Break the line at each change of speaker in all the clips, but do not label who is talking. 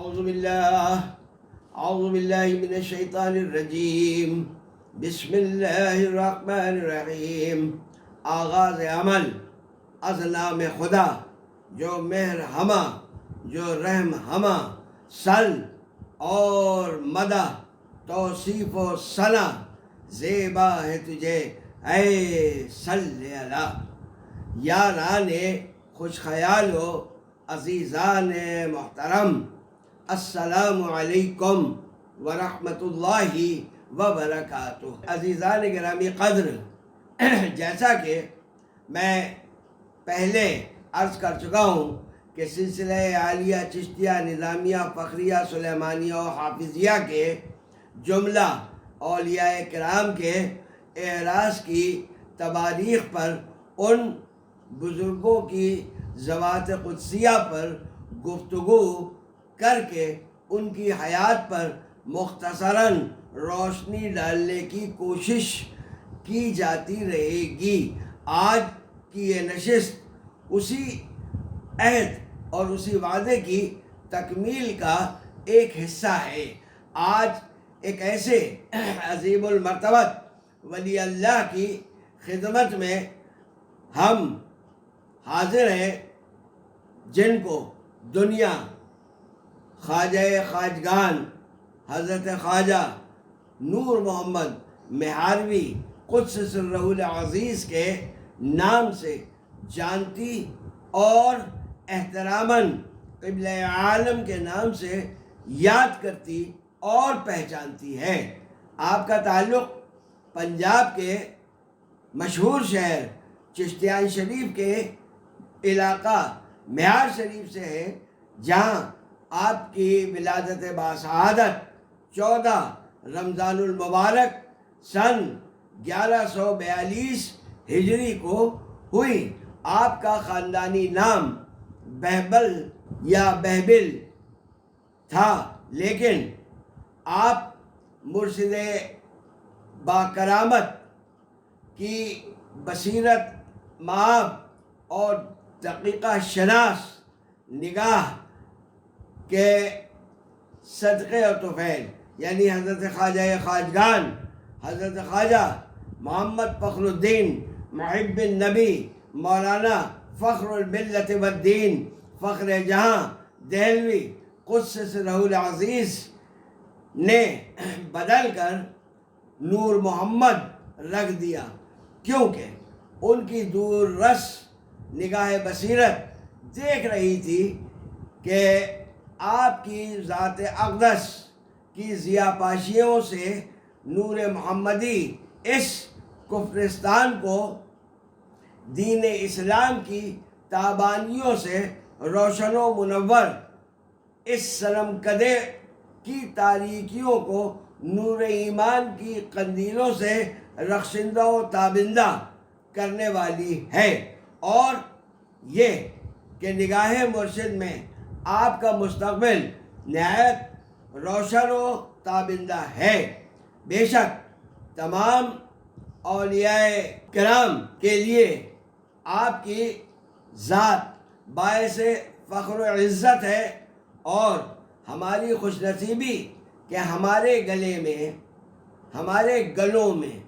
اعوذ باللہ من الشیطان الرجیم، بسم اللہ الرحمن الرحیم۔ آغاز عمل از نام خدا جو مہر ہمہ جو رحم ہمہ، سل اور مدح توصیف و ثنا زیبا ہے تجھے اے صلی اللہ۔ یاران خوش خیال و عزیزان محترم، السلام علیکم ورحمۃ اللہ وبرکاتہ۔ عزیزان گرامی قدر، جیسا کہ میں پہلے عرض کر چکا ہوں کہ سلسلہ عالیہ چشتیہ نظامیہ فخریہ سلیمانیہ و حافظیہ کے جملہ اولیاء کرام کے اعراض کی تواریخ پر، ان بزرگوں کی ذوات قدسیہ پر گفتگو کر کے ان کی حیات پر مختصراً روشنی ڈالنے کی کوشش کی جاتی رہے گی۔ آج کی یہ نشست اسی عہد اور اسی وعدے کی تکمیل کا ایک حصہ ہے۔ آج ایک ایسے عظیم المرتبت ولی اللہ کی خدمت میں ہم حاضر ہیں، جن کو دنیا خواجہ خواجگان حضرت خواجہ نور محمد مہاروی قدس سرہ العزیز کے نام سے جانتی اور احتراماً قبلہ عالم کے نام سے یاد کرتی اور پہچانتی ہے۔ آپ کا تعلق پنجاب کے مشہور شہر چشتیان شریف کے علاقہ مہار شریف سے ہے، جہاں آپ کی ولادت باسعادت 14 رمضان المبارک سن 1142 ہجری کو ہوئی۔ آپ کا خاندانی نام بہبل یا بہبل تھا، لیکن آپ مرشد باکرامت کی بصیرت مآب اور دقیقہ شناس نگاہ کے صدقے و طفیل، یعنی حضرت خواجہ خواجگان حضرت خواجہ محمد فخر الدین محب النبی مولانا فخر الملت والدین فخر جہاں دہلوی قدس سرہ العزیز نے بدل کر نور محمد رکھ دیا، کیونکہ ان کی دور رس نگاہ بصیرت دیکھ رہی تھی کہ آپ کی ذات اقدس کی ضیاءپاشیوں سے نور محمدی اس کفرستان کو دین اسلام کی تابانیوں سے روشن و منور، اس صنم کدے کی تاریکیوں کو نور ایمان کی قندیلوں سے رخشندہ و تابندہ کرنے والی ہے، اور یہ کہ نگاہ مرشد میں آپ کا مستقبل نہایت روشن و تابندہ ہے۔ بے شک تمام اولیاء کرام کے لیے آپ کی ذات باعث فخر و عزت ہے، اور ہماری خوش نصیبی کہ ہمارے گلوں میں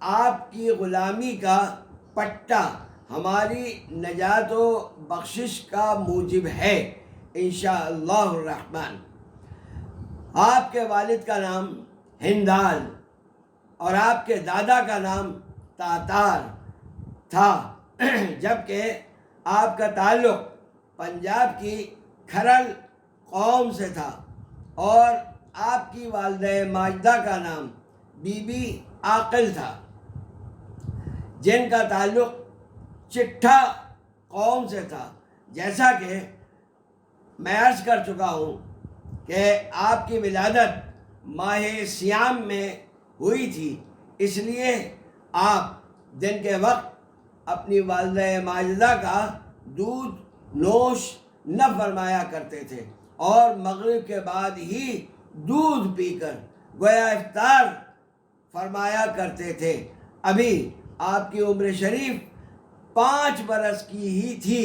آپ کی غلامی کا پٹا ہماری نجات و بخشش کا موجب ہے انشاءاللہ الرحمن۔ آپ کے والد کا نام ہندال اور آپ کے دادا کا نام تاتار تھا، جبکہ آپ کا تعلق پنجاب کی کھرل قوم سے تھا، اور آپ کی والدہ ماجدہ کا نام بی بی عاقل تھا، جن کا تعلق چٹھا قوم سے تھا۔ جیسا کہ میں عرض کر چکا ہوں کہ آپ کی ولادت ماہ سیام میں ہوئی تھی، اس لیے آپ دن کے وقت اپنی والدہ ماجدہ کا دودھ نوش نہ فرمایا کرتے تھے، اور مغرب کے بعد ہی دودھ پی کر گویا افطار فرمایا کرتے تھے۔ ابھی آپ کی عمر شریف 5 برس کی ہی تھی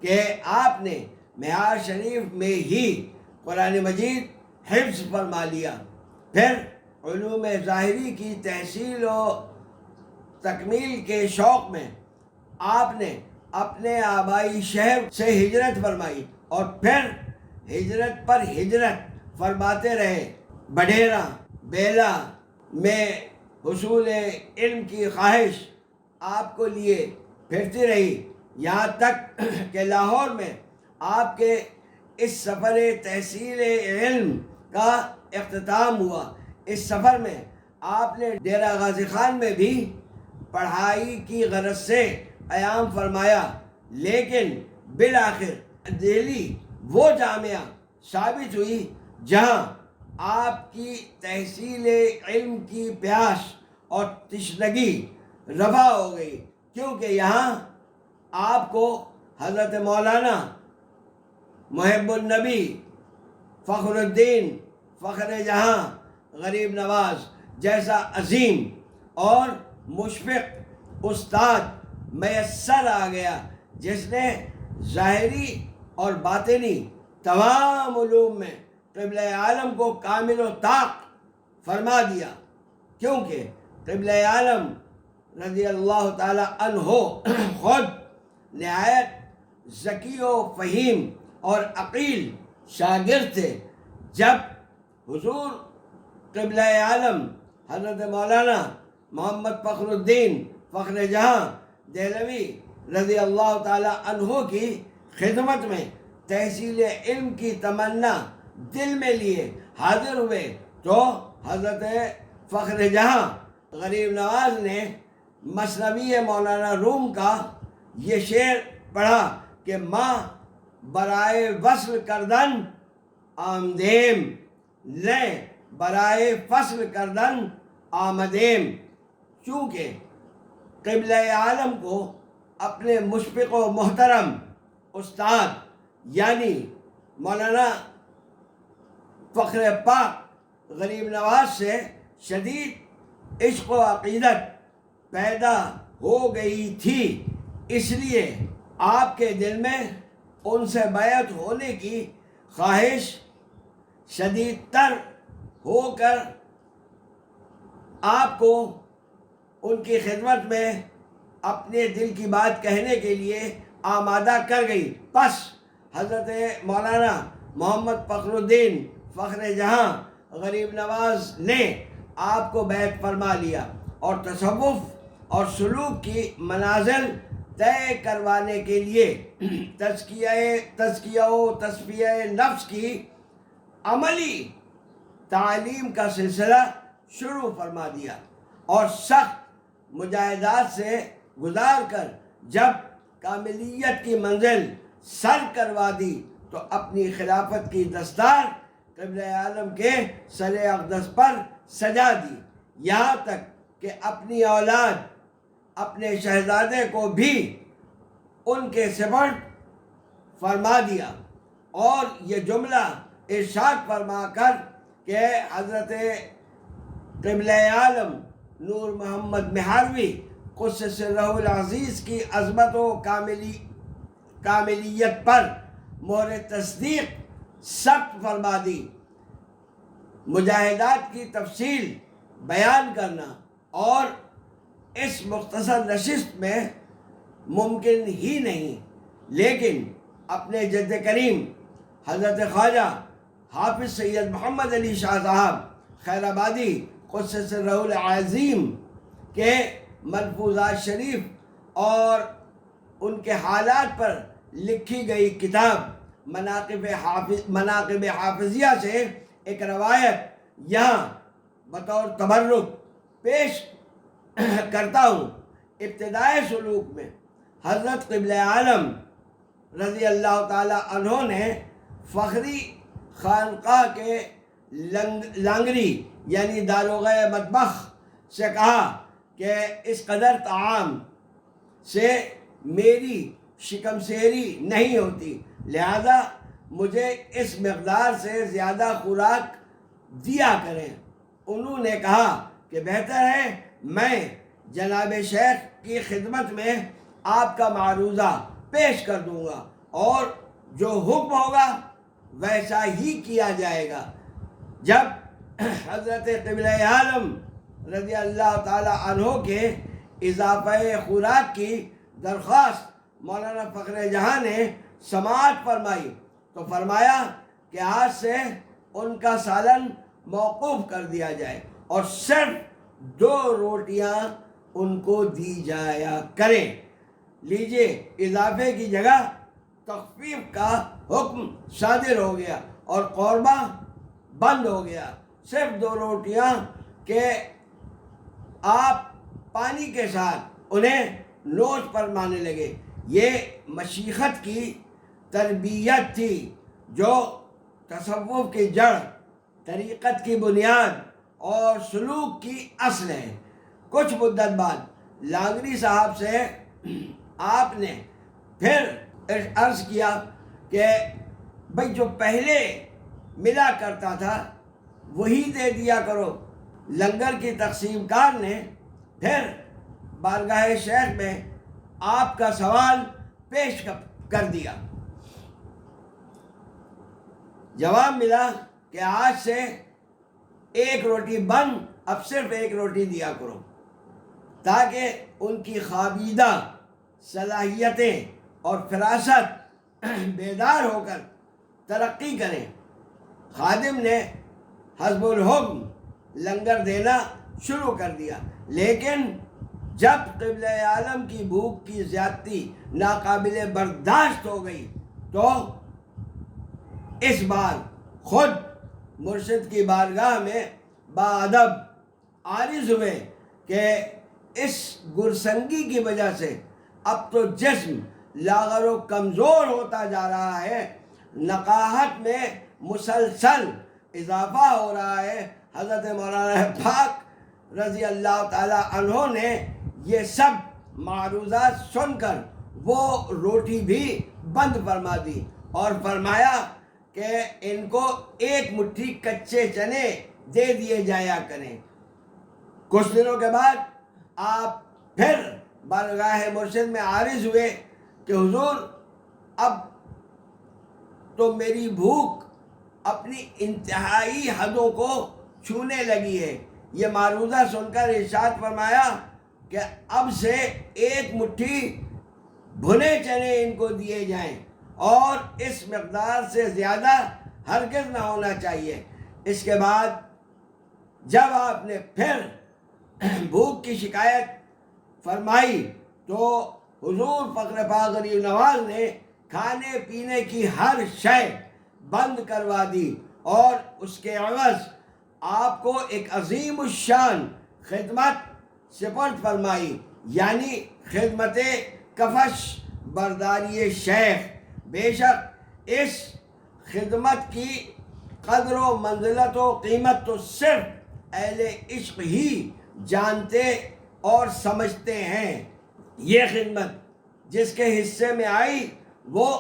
کہ آپ نے مہار شریف میں ہی قرآن مجید حفظ فرما لیا۔ پھر علوم ظاہری کی تحصیل و تکمیل کے شوق میں آپ نے اپنے آبائی شہر سے ہجرت فرمائی اور پھر ہجرت پر ہجرت فرماتے رہے۔ بڈھیرا بیلا میں حصول علم کی خواہش آپ کو لیے پھرتی رہی، یہاں تک کہ لاہور میں آپ کے اس سفر تحصیل علم کا اختتام ہوا۔ اس سفر میں آپ نے ڈیرہ غازی خان میں بھی پڑھائی کی غرض سے قیام فرمایا، لیکن بالآخر دہلی وہ جامعہ ثابت ہوئی جہاں آپ کی تحصیل علم کی پیاس اور تشنگی رفع ہو گئی، کیونکہ یہاں آپ کو حضرت مولانا محب النبی فخر الدین فخر جہاں غریب نواز جیسا عظیم اور مشفق استاد میسر آ گیا، جس نے ظاہری اور باطنی تمام علوم میں قبلہ عالم کو کامل و طاق فرما دیا، کیونکہ قبلہ عالم رضی اللہ تعالی عنہ خود نہایت ذکی و فہیم اور عقیل شاگرد تھے۔ جب حضور قبلہ عالم حضرت مولانا محمد فخر الدین فخر جہاں دہلوی رضی اللہ تعالی عنہ کی خدمت میں تحصیل علم کی تمنا دل میں لیے حاضر ہوئے تو حضرت فخر جہاں غریب نواز نے مثنوی مولانا روم کا یہ شعر پڑھا کہ ماں برائے وصل کردن آمدیم، لے برائے فصل کردن آمدیم۔ چونکہ قبلہ عالم کو اپنے مشفق و محترم استاد یعنی مولانا فخر پاک غریب نواز سے شدید عشق و عقیدت پیدا ہو گئی تھی، اس لیے آپ کے دل میں ان سے بیعت ہونے کی خواہش شدید تر ہو کر آپ کو ان کی خدمت میں اپنے دل کی بات کہنے کے لیے آمادہ کر گئی۔ پس حضرت مولانا محمد فخر الدین فخر جہاں غریب نواز نے آپ کو بیعت فرما لیا اور تصوف اور سلوک کی منازل طے کروانے کے لیے تزکیہ و تصفیہ نفس کی عملی تعلیم کا سلسلہ شروع فرما دیا، اور سخت مجاہدات سے گزار کر جب کاملیت کی منزل سر کروا دی تو اپنی خلافت کی دستار قبلہ عالم کے سر اقدس پر سجا دی، یہاں تک کہ اپنی اولاد اپنے شہزادے کو بھی ان کے سپرد فرما دیا، اور یہ جملہ ارشاد فرما کر کہ حضرت قبلہ عالم نور محمد مہاروی قدس سرہ العزیز کی عظمت و کاملیت پر مہر تصدیق ثبت فرما دی۔ مجاہدات کی تفصیل بیان کرنا اور اس مختصر نشست میں ممکن ہی نہیں، لیکن اپنے جد کریم حضرت خواجہ حافظ سید محمد علی شاہ صاحب خیر آبادی قدس سرہ العظیم کے ملفوظات شریف اور ان کے حالات پر لکھی گئی کتاب مناقب حافظیہ سے ایک روایت یہاں بطور تبرک پیش کرتا ہوں۔ ابتدائے سلوک میں حضرت قبلہ عالم رضی اللہ تعالی عنہ نے فخری خانقاہ کے لانگری یعنی داروغہ مطبخ سے کہا کہ اس قدر طعام سے میری شکم سیری نہیں ہوتی، لہذا مجھے اس مقدار سے زیادہ خوراک دیا کریں۔ انہوں نے کہا کہ بہتر ہے میں جناب شیخ کی خدمت میں آپ کا معروضہ پیش کر دوں گا، اور جو حکم ہوگا ویسا ہی کیا جائے گا۔ جب حضرت قبلہ عالم رضی اللہ تعالی عنہ کے اضافہ خوراک کی درخواست مولانا فخر جہاں نے سماعت فرمائی تو فرمایا کہ آج سے ان کا سالن موقوف کر دیا جائے اور صرف 2 روٹیاں ان کو دی جایا کریں۔ لیجئے، اضافے کی جگہ تخفیف کا حکم صادر ہو گیا اور قربہ بند ہو گیا۔ صرف 2 روٹیاں کہ آپ پانی کے ساتھ انہیں نوش فرمانے لگے۔ یہ مشیخت کی تربیت تھی جو تصوف کی جڑ، طریقت کی بنیاد اور سلوک کی اصل ہے۔ کچھ مدت بعد لانگری صاحب سے آپ نے پھر عرض کیا کہ بھئی جو پہلے ملا کرتا تھا وہی دے دیا کرو۔ لنگر کی تقسیم کار نے پھر بارگاہ شیخ میں آپ کا سوال پیش کر دیا۔ جواب ملا کہ آج سے 1 روٹی بند، اب صرف 1 روٹی دیا کرو تاکہ ان کی خوابیدہ صلاحیتیں اور فراست بیدار ہو کر ترقی کریں۔ خادم نے حسب الحکم لنگر دینا شروع کر دیا، لیکن جب قبلہ عالم کی بھوک کی زیادتی ناقابل برداشت ہو گئی تو اس بار خود مرشد کی بارگاہ میں باادب عارض ہوئے کہ اس گرسنگی کی وجہ سے اب تو جسم لاغر و کمزور ہوتا جا رہا ہے، نقاہت میں مسلسل اضافہ ہو رہا ہے۔ حضرت مولانا پاک رضی اللہ تعالی عنہ نے یہ سب معروضات سن کر وہ روٹی بھی بند فرما دی اور فرمایا کہ ان کو 1 مٹھی کچے چنے دے دیے جایا کریں۔ کچھ دنوں کے بعد آپ پھر بارگاہ مرشد میں عارض ہوئے کہ حضور اب تو میری بھوک اپنی انتہائی حدوں کو چھونے لگی ہے۔ یہ معروضہ سن کر ارشاد فرمایا کہ اب سے 1 مٹھی بھنے چنے ان کو دیے جائیں اور اس مقدار سے زیادہ ہرگز نہ ہونا چاہیے۔ اس کے بعد جب آپ نے پھر بھوک کی شکایت فرمائی تو حضور فقر پاک غریب نواز نے کھانے پینے کی ہر شے بند کروا دی اور اس کے عوض آپ کو ایک عظیم الشان خدمت سپرد فرمائی، یعنی خدمت کفش برداری شیخ۔ بے شک اس خدمت کی قدر و منزلت و قیمت تو صرف اہل عشق ہی جانتے اور سمجھتے ہیں۔ یہ خدمت جس کے حصے میں آئی وہ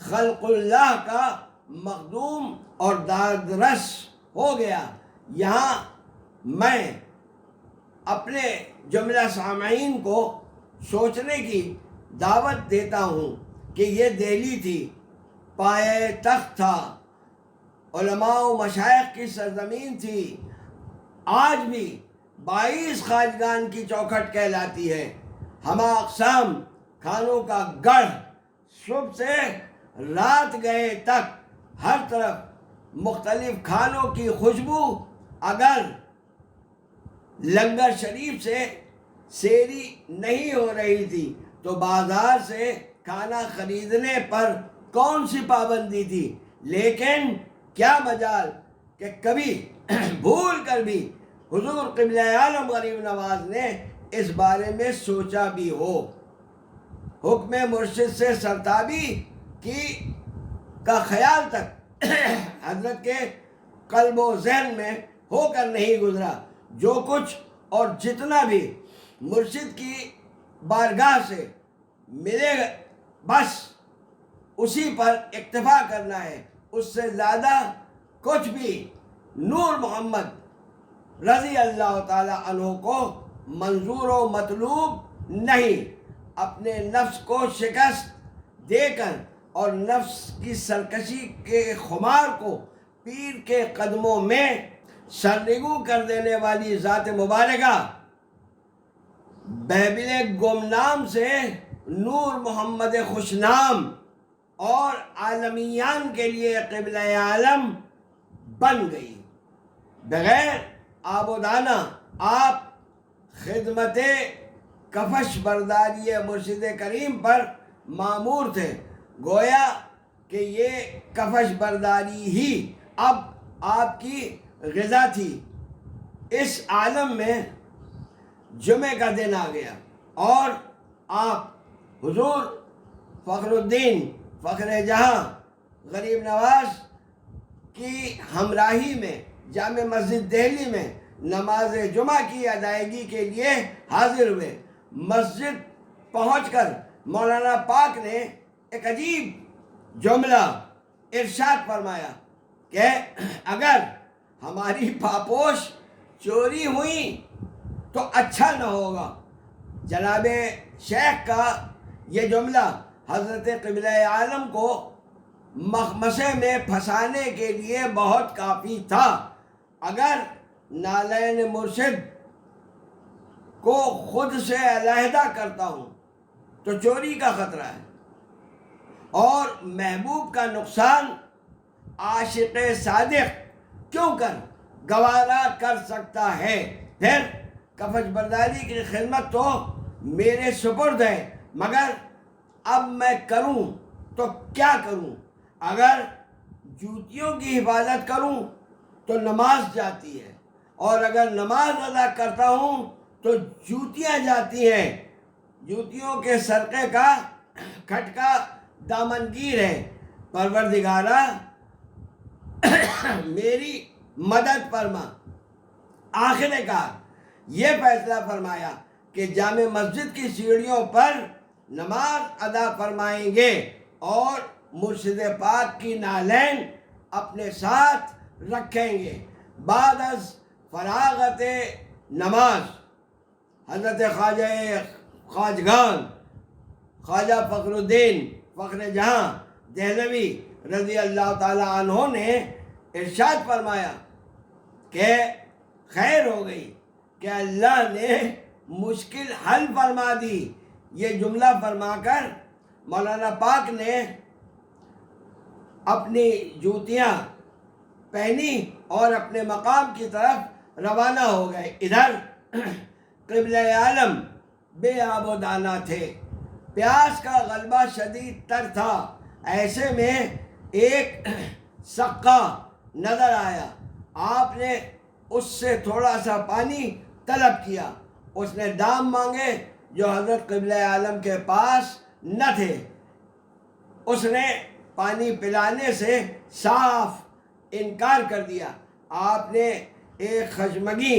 خلق اللہ کا مخدوم اور دادرس ہو گیا۔ یہاں میں اپنے جملہ سامعین کو سوچنے کی دعوت دیتا ہوں کہ یہ دہلی تھی، پائے تخت تھا، علماء و مشائخ کی سرزمین تھی، آج بھی 22 خواجگان کی چوکھٹ کہلاتی ہے، ہمہ اقسام کھانوں کا گڑھ، صبح سے رات گئے تک ہر طرف مختلف کھانوں کی خوشبو۔ اگر لنگر شریف سے سیری نہیں ہو رہی تھی تو بازار سے کھانا خریدنے پر کون سی پابندی تھی، لیکن کیا مجال کہ کبھی بھول کر بھی حضور قبلہ عالم غریب نواز نے اس بارے میں سوچا بھی ہو۔ حکم مرشد سے سرتابی کا خیال تک حضرت کے قلب و ذہن میں ہو کر نہیں گزرا۔ جو کچھ اور جتنا بھی مرشد کی بارگاہ سے ملے بس اسی پر اکتفا کرنا ہے، اس سے زیادہ کچھ بھی نور محمد رضی اللہ تعالی عنہ کو منظور و مطلوب نہیں۔ اپنے نفس کو شکست دے کر اور نفس کی سرکشی کے خمار کو پیر کے قدموں میں سرنگوں کر دینے والی ذات مبارکہ بہبل گمنام سے نور محمد خوشنام اور عالمیان کے لیے قبلہ عالم بن گئی۔ بغیر آب و دانہ آپ خدمت کفش برداری مرشد کریم پر مامور تھے، گویا کہ یہ کفش برداری ہی اب آپ کی غذا تھی۔ اس عالم میں جمعہ کا دن آ گیا اور آپ حضور فخر الدین فخر جہاں غریب نواز کی ہمراہی میں جامع مسجد دہلی میں نماز جمعہ کی ادائیگی کے لیے حاضر ہوئے۔ مسجد پہنچ کر مولانا پاک نے ایک عجیب جملہ ارشاد فرمایا کہ اگر ہماری پاپوش چوری ہوئی تو اچھا نہ ہوگا۔ جناب شیخ کا یہ جملہ حضرت قبلہ عالم کو مخمصے میں پھنسانے کے لیے بہت کافی تھا۔ اگر نالین مرشد کو خود سے علیحدہ کرتا ہوں تو چوری کا خطرہ ہے، اور محبوب کا نقصان عاشق صادق کیوں کر گوارا کر سکتا ہے؟ پھر کفش برداری کی خدمت تو میرے سپرد ہے، مگر اب میں کروں تو کیا کروں؟ اگر جوتیوں کی حفاظت کروں تو نماز جاتی ہے، اور اگر نماز ادا کرتا ہوں تو جوتیاں جاتی ہیں۔ جوتیوں کے سرقے کا کھٹکا دامنگیر ہے۔ پروردگارا میری مدد فرما۔ آخر کار یہ فیصلہ فرمایا کہ جامع مسجد کی سیڑھیوں پر نماز ادا فرمائیں گے اور مرشد پاک کی نالین اپنے ساتھ رکھیں گے۔ بعد از فراغت نماز حضرت خواجگان خواجہ فخر الدین فخر جہاں دہلوی رضی اللہ تعالی عنہ نے ارشاد فرمایا کہ خیر ہو گئی کہ اللہ نے مشکل حل فرما دی۔ یہ جملہ فرما کر مولانا پاک نے اپنی جوتیاں پہنی اور اپنے مقام کی طرف روانہ ہو گئے۔ ادھر قبلہ عالم بے آب و دانہ تھے، پیاس کا غلبہ شدید تر تھا۔ ایسے میں ایک سقا نظر آیا، آپ نے اس سے تھوڑا سا پانی طلب کیا۔ اس نے دام مانگے جو حضرت قبلہ عالم کے پاس نہ تھے۔ اس نے پانی پلانے سے صاف انکار کر دیا۔ آپ نے ایک خشمگی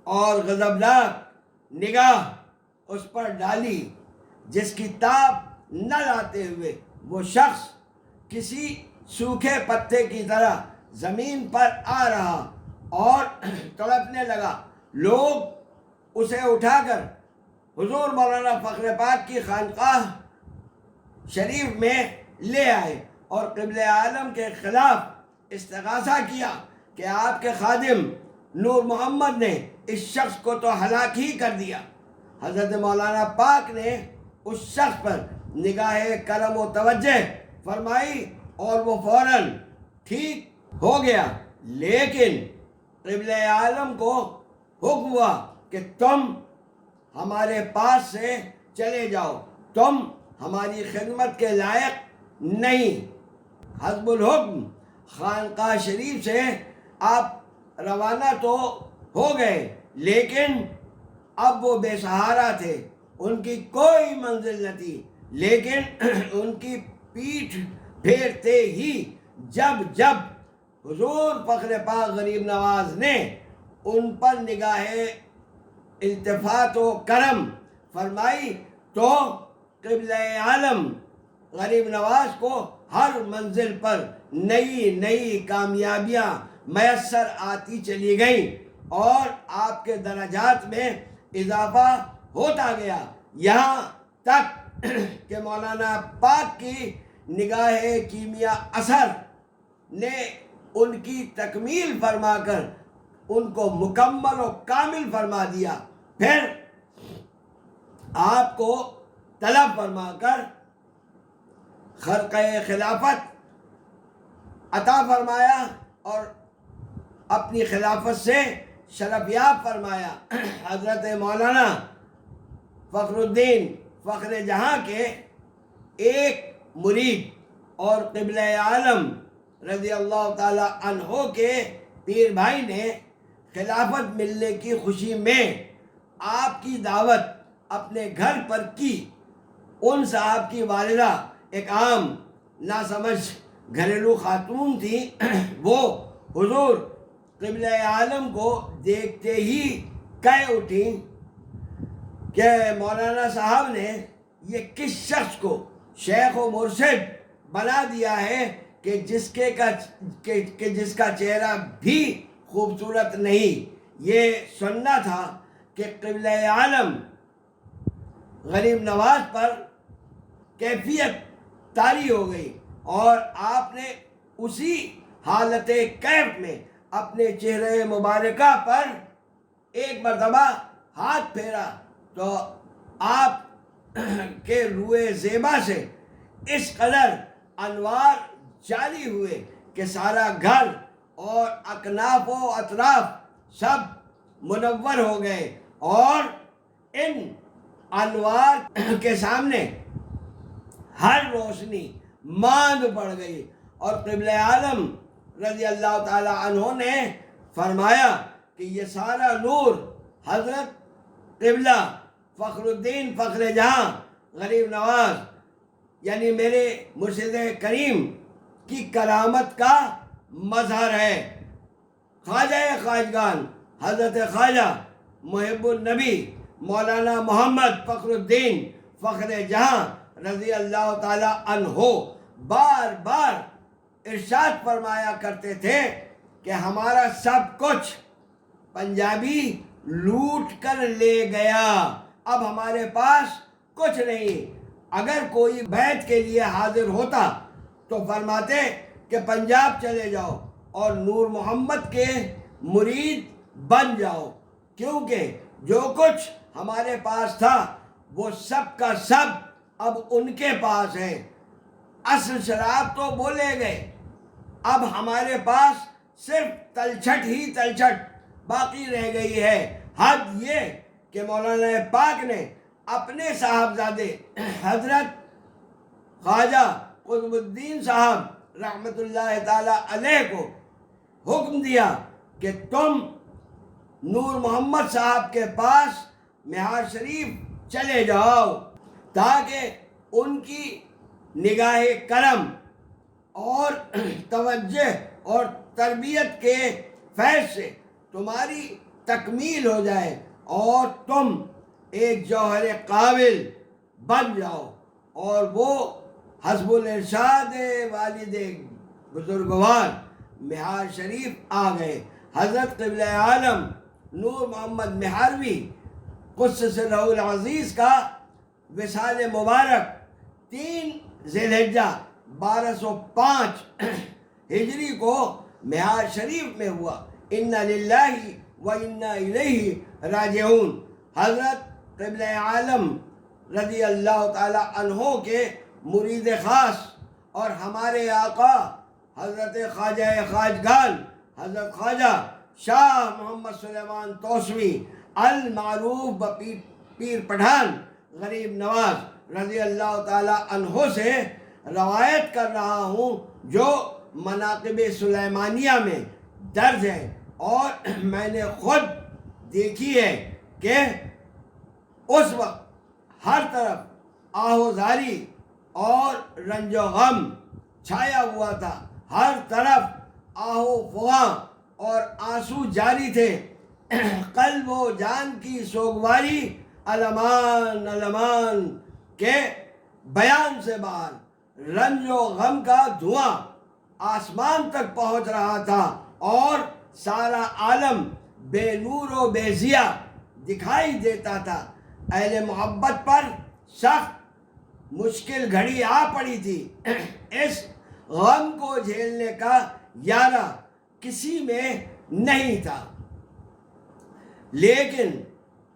اور غضبناک نگاہ اس پر ڈالی، جس کی تاب نہ لاتے ہوئے وہ شخص کسی سوکھے پتے کی طرح زمین پر آ رہا اور تڑپنے لگا۔ لوگ اسے اٹھا کر حضور مولانا فخر پاک کی خانقاہ شریف میں لے آئے اور قبلہ عالم کے خلاف استغاثہ کیا کہ آپ کے خادم نور محمد نے اس شخص کو تو ہلاک ہی کر دیا۔ حضرت مولانا پاک نے اس شخص پر نگاہ کرم و توجہ فرمائی اور وہ فوراً ٹھیک ہو گیا، لیکن قبلہ عالم کو حکم ہوا کہ تم ہمارے پاس سے چلے جاؤ، تم ہماری خدمت کے لائق نہیں۔ حسب الحکم خانقاہ شریف سے آپ روانہ تو ہو گئے، لیکن اب وہ بے سہارا تھے، ان کی کوئی منزل نہ تھی۔ لیکن ان کی پیٹھ پھیرتے ہی جب حضور فخر پاک غریب نواز نے ان پر نگاہ التفات و کرم فرمائی تو قبلہ عالم غریب نواز کو ہر منزل پر نئی کامیابیاں میسر آتی چلی گئیں اور آپ کے درجات میں اضافہ ہوتا گیا، یہاں تک کہ مولانا پاک کی نگاہ کیمیا اثر نے ان کی تکمیل فرما کر ان کو مکمل و کامل فرما دیا، پھر آپ کو طلب فرما کر خرقہ خلافت عطا فرمایا اور اپنی خلافت سے شرف یاب فرمایا۔ حضرت مولانا فخر الدین فخر جہاں کے ایک مرید اور قبلہ عالم رضی اللہ تعالی عنہ کے پیر بھائی نے خلافت ملنے کی خوشی میں آپ کی دعوت اپنے گھر پر کی۔ ان صاحب کی والدہ ایک عام ناسمجھ گھریلو خاتون تھی، وہ حضور قبلہ عالم کو دیکھتے ہی کہہ اٹھیں کہ مولانا صاحب نے یہ کس شخص کو شیخ و مرشد بنا دیا ہے کہ جس کا چہرہ بھی خوبصورت نہیں۔ یہ سننا تھا کہ قبلہ عالم غریب نواز پر کیفیت طاری ہو گئی اور آپ نے اسی حالت کیف میں اپنے چہرے مبارکہ پر ایک مرتبہ ہاتھ پھیرا تو آپ کے روئے زیبا سے اس قدر انوار جاری ہوئے کہ سارا گھر اور اکناف و اطراف سب منور ہو گئے، اور ان انوار کے سامنے ہر روشنی ماند پڑ گئی، اور قبلہ عالم رضی اللہ تعالی عنہ نے فرمایا کہ یہ سارا نور حضرت قبلہ فخر الدین فخر جہاں غریب نواز یعنی میرے مرشد کریم کی کرامت کا مظہر ہے۔ خواجہ خواجگان حضرت خواجہ محب النبی مولانا محمد فخر الدین فخر جہاں رضی اللہ تعالی عنہ بار بار ارشاد فرمایا کرتے تھے کہ ہمارا سب کچھ پنجابی لوٹ کر لے گیا، اب ہمارے پاس کچھ نہیں۔ اگر کوئی بیعت کے لیے حاضر ہوتا تو فرماتے کہ پنجاب چلے جاؤ اور نور محمد کے مرید بن جاؤ، کیونکہ جو کچھ ہمارے پاس تھا وہ سب کا سب اب ان کے پاس ہے۔ اصل شراب تو بولے گئے، اب ہمارے پاس صرف تلچھٹ ہی تلچھٹ باقی رہ گئی ہے۔ حد یہ کہ مولانا پاک نے اپنے صاحبزادے حضرت خواجہ قطب الدین صاحب رحمۃ اللہ تعالی علیہ کو حکم دیا کہ تم نور محمد صاحب کے پاس مہار شریف چلے جاؤ تاکہ ان کی نگاہ کرم اور توجہ اور تربیت کے فیض سے تمہاری تکمیل ہو جائے اور تم ایک جوہر قابل بن جاؤ۔ اور وہ حسب الارشاد والد بزرگوار مہار شریف آ گئے۔ حضرت قبلہ عالم نور محمد مہاروی قدس سرہ العزیز کا وصال مبارک 3 ذی الحجہ 1205 ہجری کو مہار شریف میں ہوا۔ انا للہ و انا الیہ راجعون۔ حضرت قبلہ عالم رضی اللہ تعالی عنہ کے مرید خاص اور ہمارے آقا حضرت خواجہ خواجگان حضرت خواجہ شاہ محمد سلیمان توسوی المعروف پیر پٹھان غریب نواز رضی اللہ تعالی عنہ سے روایت کر رہا ہوں، جو مناقب سلیمانیہ میں درج ہے، اور میں نے خود دیکھی ہے کہ اس وقت ہر طرف آہوزاری اور رنج و غم چھایا ہوا تھا، ہر طرف آہو فغاں اور آنسو جاری تھے۔ قلب و جان کی سوگواری علمان علمان کے بیان سے باہر، رنج و غم کا دھواں آسمان تک پہنچ رہا تھا اور سارا عالم بے نور و بے ضیاء دکھائی دیتا تھا۔ اہل محبت پر سخت مشکل گھڑی آ پڑی تھی، اس غم کو جھیلنے کا یارہ کسی میں نہیں تھا، لیکن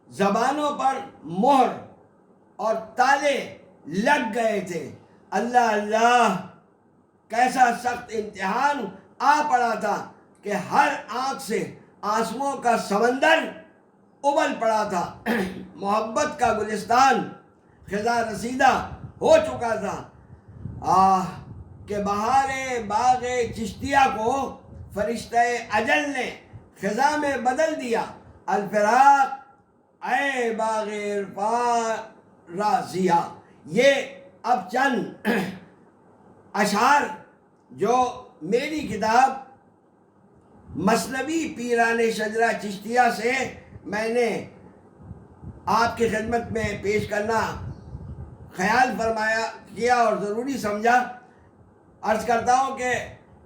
زبانوں پر مہر اور تالے لگ گئے تھے۔ اللہ اللہ، کیسا سخت امتحان آ پڑا تھا کہ ہر آنکھ سے آنسوؤں کا سمندر ابل پڑا تھا۔ محبت کا گلستان خزاں رسیدہ ہو چکا تھا کہ بہار باغ چشتیہ کو فرشتہ اجل نے خزاں میں بدل دیا۔ الفراق اے باغ عرفان رازیہ، یہ اب چند اشعار جو میری کتاب مثنوی پیران شجرہ چشتیہ سے میں نے آپ کی خدمت میں پیش کرنا خیال فرمایا کیا اور ضروری سمجھا۔ عرض کرتا ہوں کہ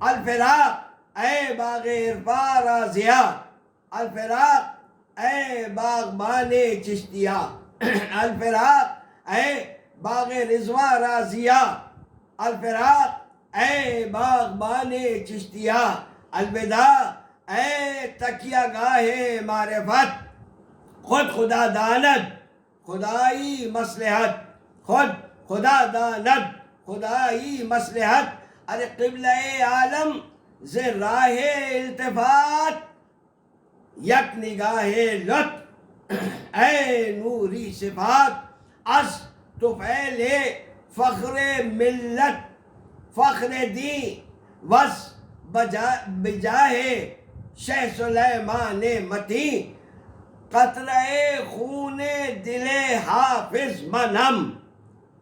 الفراق اے باغ عرفان رازیہ، الفراق اے باغبان چشتیہ، الفراق اے باغ رضوان رازیہ، الفراق اے باغبان چشتیہ، الوداع اے تکیہ گاہ معرفت، خود خدا داند خدائی مصلحت، خود خدا داند خدائی مصلحت، ارے قبلہ عالم ز راہ التفات، یک نگاہ لطف اے نوری صفات، از طفیل فخر ملت فخر دین وس بجاہ شہ سلیمان متی، قطرہ خون دل حافظ منم،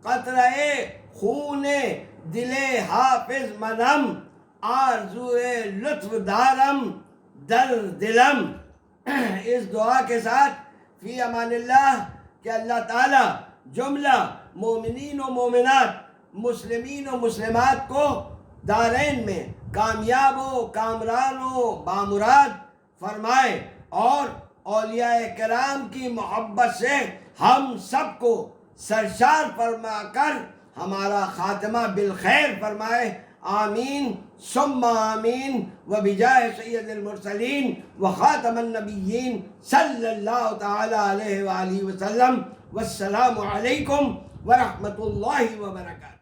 قطرہ خون دل حافظ منم، آرزو لطف دارم در دلم۔ اس دعا کے ساتھ فی امان اللہ کہ اللہ تعالیٰ جملہ مومنین و مومنات، مسلمین و مسلمات کو دارین میں کامیاب و کامران و بامراد فرمائے، اور اولیاء کرام کی محبت سے ہم سب کو سرشار فرما کر ہمارا خاتمہ بالخیر فرمائے، آمین ثم آمین، وبجاہ سید المرسلین وخاتم النبیین صلی اللہ تعالی علیہ وآلہ وسلم، والسلام علیکم ورحمۃ اللہ وبرکاتہ۔